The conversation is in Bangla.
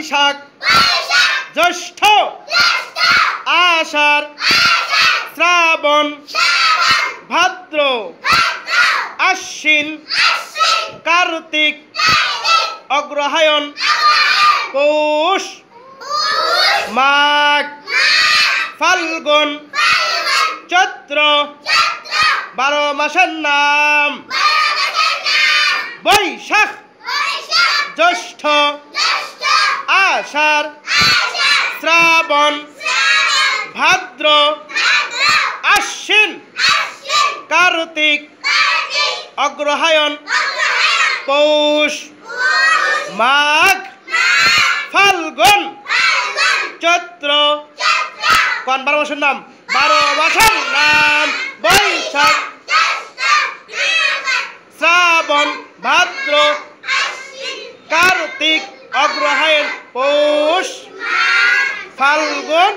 বৈশাখ জ্যৈষ্ঠ আষাঢ় শ্রাবণ ভাদ্র আশ্বিন কার্তিক অগ্রহায়ণ পৌষ মাঘ ফাল্গুন চৈত্র 12 মাসের নাম বৈশাখ জ্যৈষ্ঠ আষাঢ় শ্রাবণ ভাদ্র আশ্বিন কার্তিক অগ্রহায়ণ পৌষ মাঘ ফাল্গুন চৈত্র কোন 12 মাসের নাম 12 মাসের নাম বৈশাখ শ্রাবণ ভাদ্র কার্তিক অগ্রহায়ণ পৌষ ফাল্গুন